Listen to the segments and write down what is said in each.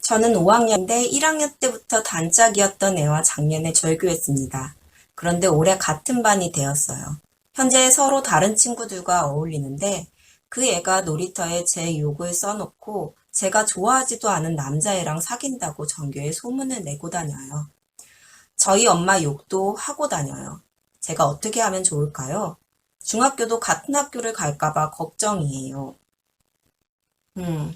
저는 5학년인데 1학년 때부터 단짝이었던 애와 작년에 절교했습니다. 그런데 올해 같은 반이 되었어요. 현재 서로 다른 친구들과 어울리는데 그 애가 놀이터에 제 욕을 써놓고 제가 좋아하지도 않은 남자애랑 사귄다고 전교에 소문을 내고 다녀요. 저희 엄마 욕도 하고 다녀요. 제가 어떻게 하면 좋을까요? 중학교도 같은 학교를 갈까봐 걱정이에요. 음.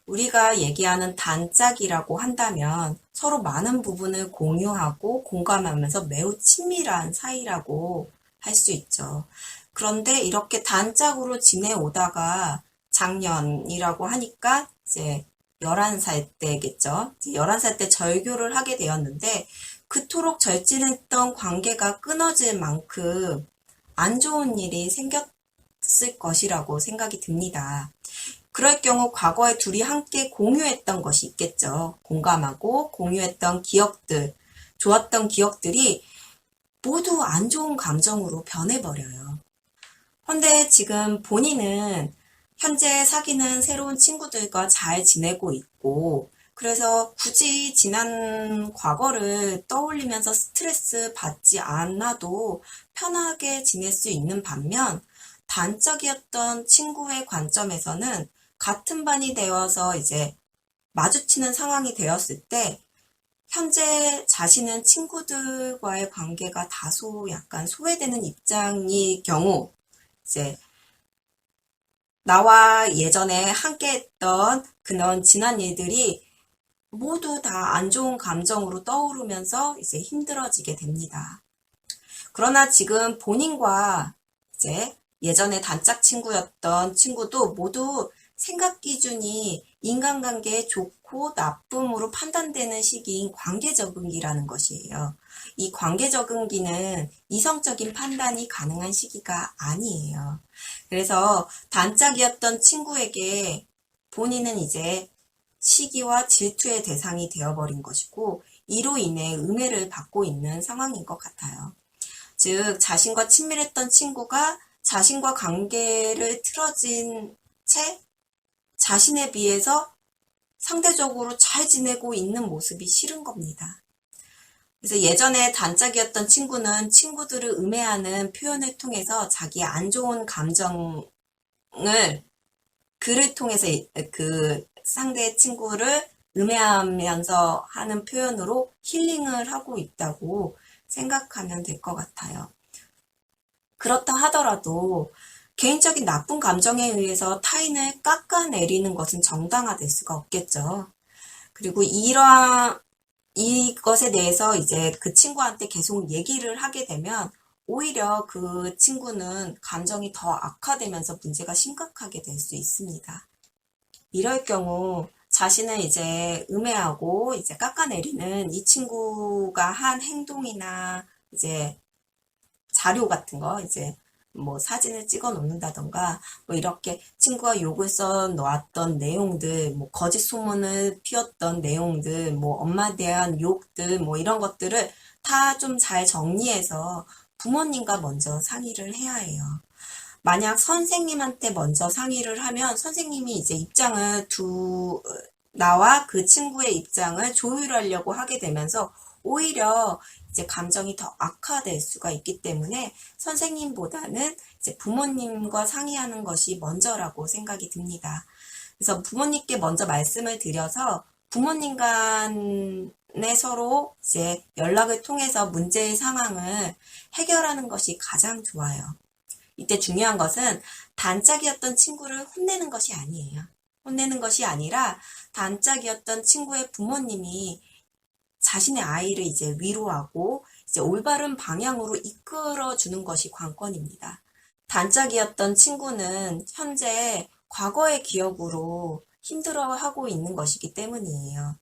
우리가 얘기하는 단짝이라고 한다면 서로 많은 부분을 공유하고 공감하면서 매우 친밀한 사이라고 할 수 있죠. 그런데 이렇게 단짝으로 지내오다가 작년이라고 하니까 이제 11살 때겠죠. 이제 11살 때 절교를 하게 되었는데 그토록 절친했던 관계가 끊어질 만큼 안 좋은 일이 생겼을 것이라고 생각이 듭니다. 그럴 경우 과거에 둘이 함께 공유했던 것이 있겠죠. 공감하고 공유했던 기억들, 좋았던 기억들이 모두 안 좋은 감정으로 변해버려요. 그런데 지금 본인은 현재 사귀는 새로운 친구들과 잘 지내고 있고, 그래서 굳이 지난 과거를 떠올리면서 스트레스 받지 않아도 편하게 지낼 수 있는 반면, 단짝이었던 친구의 관점에서는 같은 반이 되어서 이제 마주치는 상황이 되었을 때 현재 자신은 친구들과의 관계가 다소 약간 소외되는 입장의 경우 이제 나와 예전에 함께 했던 그런 지난 일들이 모두 다 안 좋은 감정으로 떠오르면서 이제 힘들어지게 됩니다. 그러나 지금 본인과 이제 예전에 단짝 친구였던 친구도 모두 생각 기준이 인간관계에 좋고 나쁨으로 판단되는 시기인 관계 적응기라는 것이에요. 이 관계 적응기는 이성적인 판단이 가능한 시기가 아니에요. 그래서 단짝이었던 친구에게 본인은 이제 시기와 질투의 대상이 되어버린 것이고 이로 인해 음해를 받고 있는 상황인 것 같아요. 즉 자신과 친밀했던 친구가 자신과 관계를 틀어진 채 자신에 비해서 상대적으로 잘 지내고 있는 모습이 싫은 겁니다. 그래서 예전에 단짝이었던 친구는 친구들을 음해하는 표현을 통해서 자기의 안 좋은 감정을 글을 통해서 그 상대 친구를 음해하면서 하는 표현으로 힐링을 하고 있다고 생각하면 될 것 같아요. 그렇다 하더라도 개인적인 나쁜 감정에 의해서 타인을 깎아내리는 것은 정당화될 수가 없겠죠. 그리고 이것에 대해서 이제 그 친구한테 계속 얘기를 하게 되면 오히려 그 친구는 감정이 더 악화되면서 문제가 심각하게 될 수 있습니다. 이럴 경우 자신을 이제 음해하고 이제 깎아내리는 이 친구가 한 행동이나 이제 자료 같은 거 이제 뭐 사진을 찍어 놓는다던가 뭐 이렇게 친구가 욕을 써 놓았던 내용들 뭐 거짓 소문을 피웠던 내용들 뭐 엄마에 대한 욕들 뭐 이런 것들을 다 좀 잘 정리해서 부모님과 먼저 상의를 해야 해요. 만약 선생님한테 먼저 상의를 하면 선생님이 이제 나와 그 친구의 입장을 조율하려고 하게 되면서 오히려 이제 감정이 더 악화될 수가 있기 때문에 선생님보다는 이제 부모님과 상의하는 것이 먼저라고 생각이 듭니다. 그래서 부모님께 먼저 말씀을 드려서 부모님 간에 서로 이제 연락을 통해서 문제의 상황을 해결하는 것이 가장 좋아요. 이때 중요한 것은 단짝이었던 친구를 혼내는 것이 아니에요. 혼내는 것이 아니라 단짝이었던 친구의 부모님이 자신의 아이를 이제 위로하고 이제 올바른 방향으로 이끌어 주는 것이 관건입니다. 단짝이었던 친구는 현재 과거의 기억으로 힘들어하고 있는 것이기 때문이에요.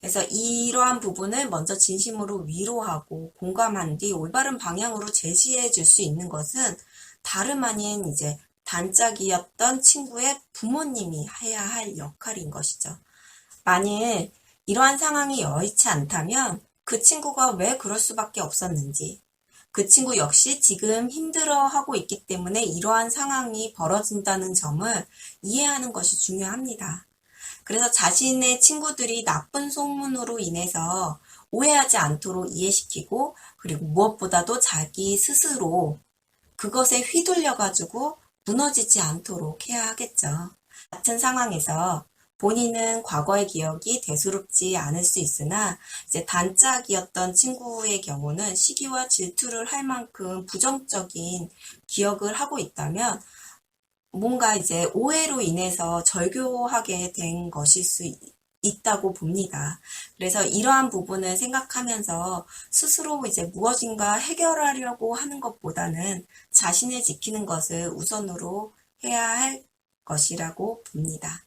그래서 이러한 부분을 먼저 진심으로 위로하고 공감한 뒤 올바른 방향으로 제시해 줄 수 있는 것은 다름 아닌 이제 단짝이었던 친구의 부모님이 해야 할 역할인 것이죠. 만일 이러한 상황이 여의치 않다면 그 친구가 왜 그럴 수밖에 없었는지, 그 친구 역시 지금 힘들어하고 있기 때문에 이러한 상황이 벌어진다는 점을 이해하는 것이 중요합니다. 그래서 자신의 친구들이 나쁜 소문으로 인해서 오해하지 않도록 이해시키고, 그리고 무엇보다도 자기 스스로 그것에 휘둘려가지고 무너지지 않도록 해야 하겠죠. 같은 상황에서 본인은 과거의 기억이 대수롭지 않을 수 있으나 이제 단짝이었던 친구의 경우는 시기와 질투를 할 만큼 부정적인 기억을 하고 있다면 뭔가 이제 오해로 인해서 절교하게 된 것일 수 있다고 봅니다. 그래서 이러한 부분을 생각하면서 스스로 이제 무엇인가 해결하려고 하는 것보다는 자신을 지키는 것을 우선으로 해야 할 것이라고 봅니다.